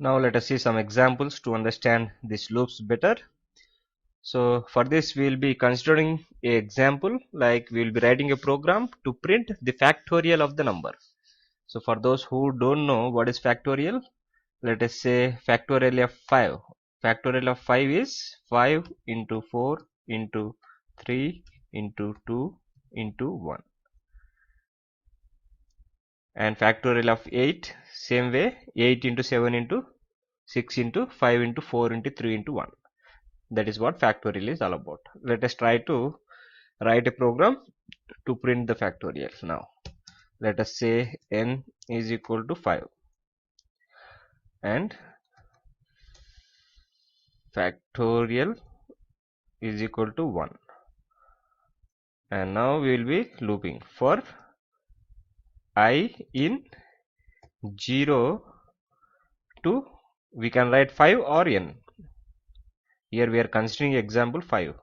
Now let us see some examples to understand these loops better. So for this we will be considering a example, like we will be writing a program to print the factorial of the number. So for those who don't know what is factorial, let us say factorial of 5. Factorial of 5 is 5 into 4 into 3 into 2 into 1. And factorial of 8, same way, 8 into 7 into 6 into 5 into 4 into 3 into 1. That is what factorial is all about. Let us try to write a program to print the factorial. Now let us say n is equal to 5 and factorial is equal to 1, and now we will be looping for I in 0 to, we can write 5 or n. Here we are considering example 5.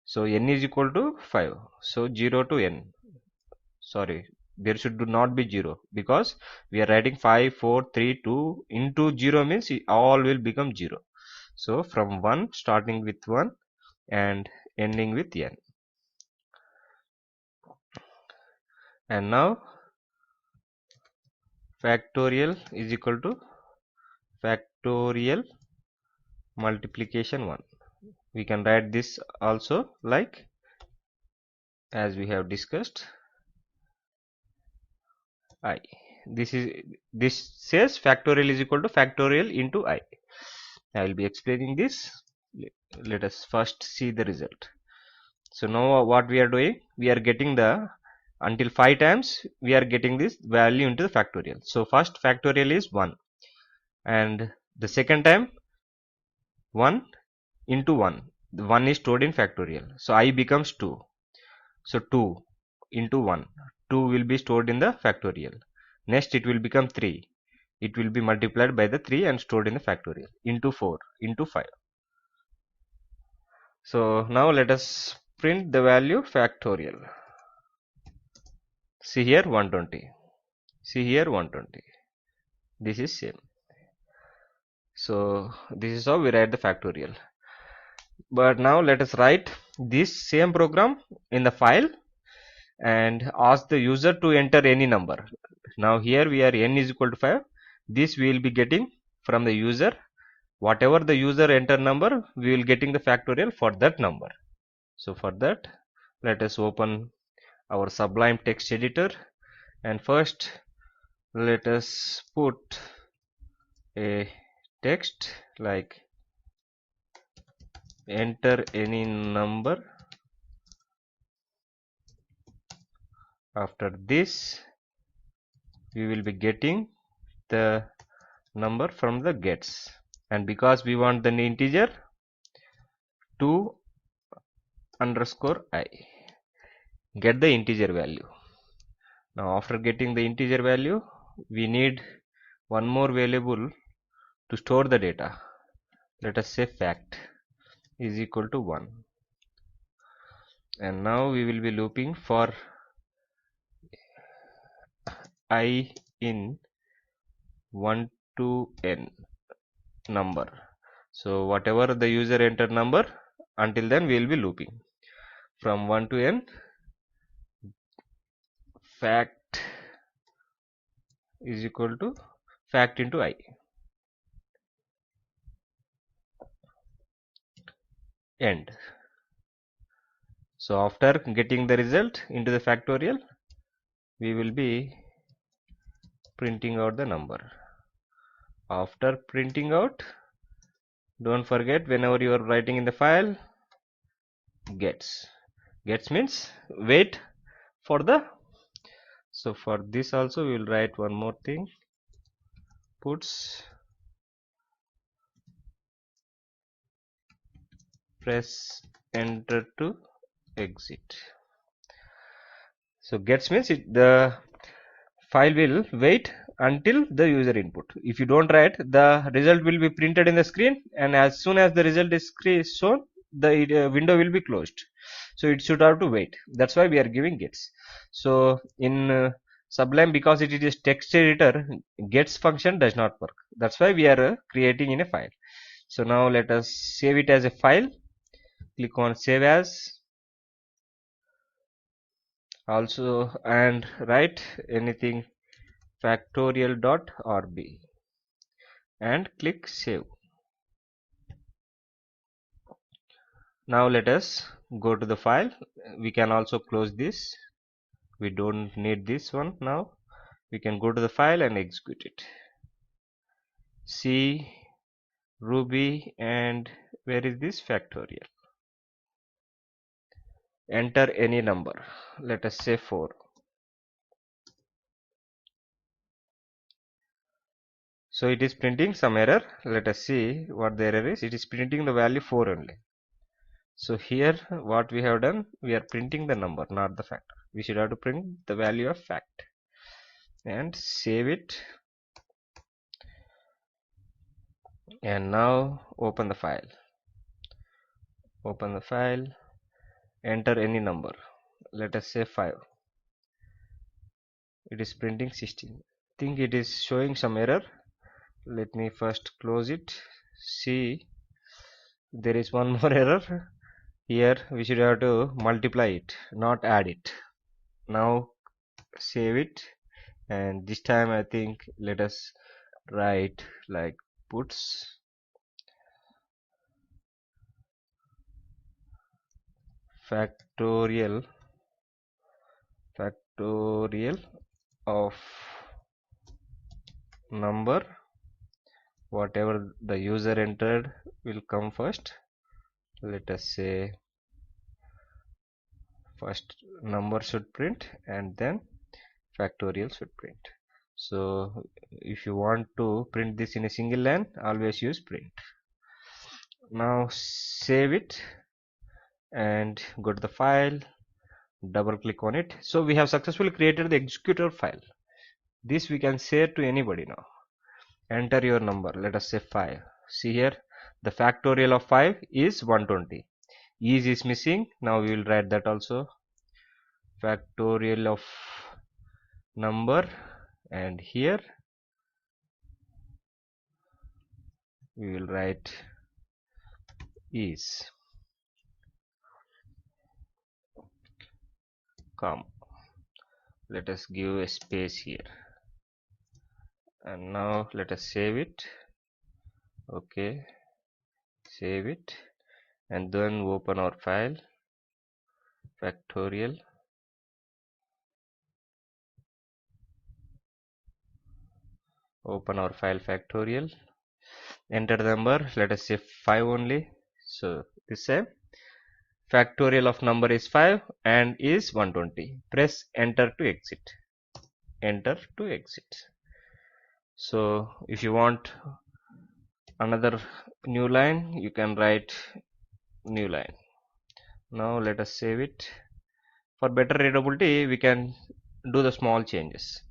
So n is equal to 5. So 0 to n. Sorry, there should not be 0 because we are writing 5, 4, 3, 2 into 0 means all will become 0. So from 1, starting with 1 and ending with n. And now factorial is equal to factorial multiplication 1. We can write this also like as we have discussed I. This says factorial is equal to factorial into I. I will be explaining this. Let us first see the result. So now what we are doing, we are getting the, until 5 times we are getting this value into the factorial. So first factorial is 1 and the second time 1 into 1. The 1 is stored in factorial. So I becomes 2. So 2 into 1. 2 will be stored in the factorial. Next it will become 3. It will be multiplied by the 3 and stored in the factorial into 4 into 5. So now let us print the value factorial. See here 120. See here 120. This is same. So this is how we write the factorial. But now let us write this same program in the file and ask the user to enter any number. Now here we are n is equal to 5. This we will be getting from the user. Whatever the user enter number, we will getting the factorial for that number. So for that, let us open our Sublime text editor and first let us put a text like enter any number. After this we will be getting the number from the gets, and because we want the integer 2 underscore I, get the integer value. Now after getting the integer value, we need one more variable to store the data. Let us say fact is equal to 1, and now we will be looping for I in 1 to n number. So whatever the user enter number, until then we will be looping from 1 to n. Fact is equal to fact into I. End. So after getting the result into the factorial, we will be printing out the number. After printing out, don't forget, whenever you are writing in the file, gets means wait for the. So for this also we will write one more thing, puts press enter to exit. So gets means the file will wait until the user input. If you don't write, the result will be printed in the screen, and as soon as the result is shown, the window will be closed. So it should have to wait. That's why we are giving gets. So in Sublime, because it is text editor, gets function does not work. That's why we are creating in a file. So now let us save it as a file. Click on save as. Also, and write anything factorial.rb and click save. Now let us go to the file. We can also close this. We don't need this one now. We can go to the file and execute it. C Ruby, and where is this factorial? Enter any number. Let us say 4. So it is printing some error. Let us see what the error is. It is printing the value 4 only. So here what we have done, we are printing the number, not the factor. We should have to print the value of fact and save it. And now open the file. Open the file. Enter any number. Let us say 5. It is printing 16. Think it is showing some error. Let me first close it. See, there is one more error. Here we should have to multiply it, not add it. Now save it, and this time I think let us write like puts factorial of number, whatever the user entered will come first. Let us say first number should print and then factorial should print. So if you want to print this in a single line, always use print. Now save it and go to the file, double click on it. So we have successfully created the executor file. This we can share to anybody now. Enter your number. Let us say 5. See here, the factorial of 5 is 120. Is missing. Now we will write that also. Factorial of number, and here we will write is, comma. Let us give a space here, and now let us save it. Okay, save it, and then open our file, factorial. Open our file factorial. Enter the number. Let us say 5 only. So this same factorial of number is 5 and is 120. Press enter to exit. Enter to exit. So if you want another new line, you can write new line. Now let us save it. For better readability, we can do the small changes.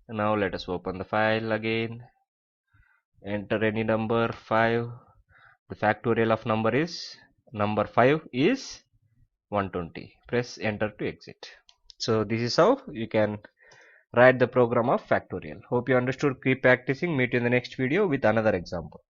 Now let us open the file again. Enter any number 5. The factorial of number 5 is 120. Press enter to exit. So this is how you can write the program of factorial. Hope you understood. Keep practicing. Meet you in the next video with another example.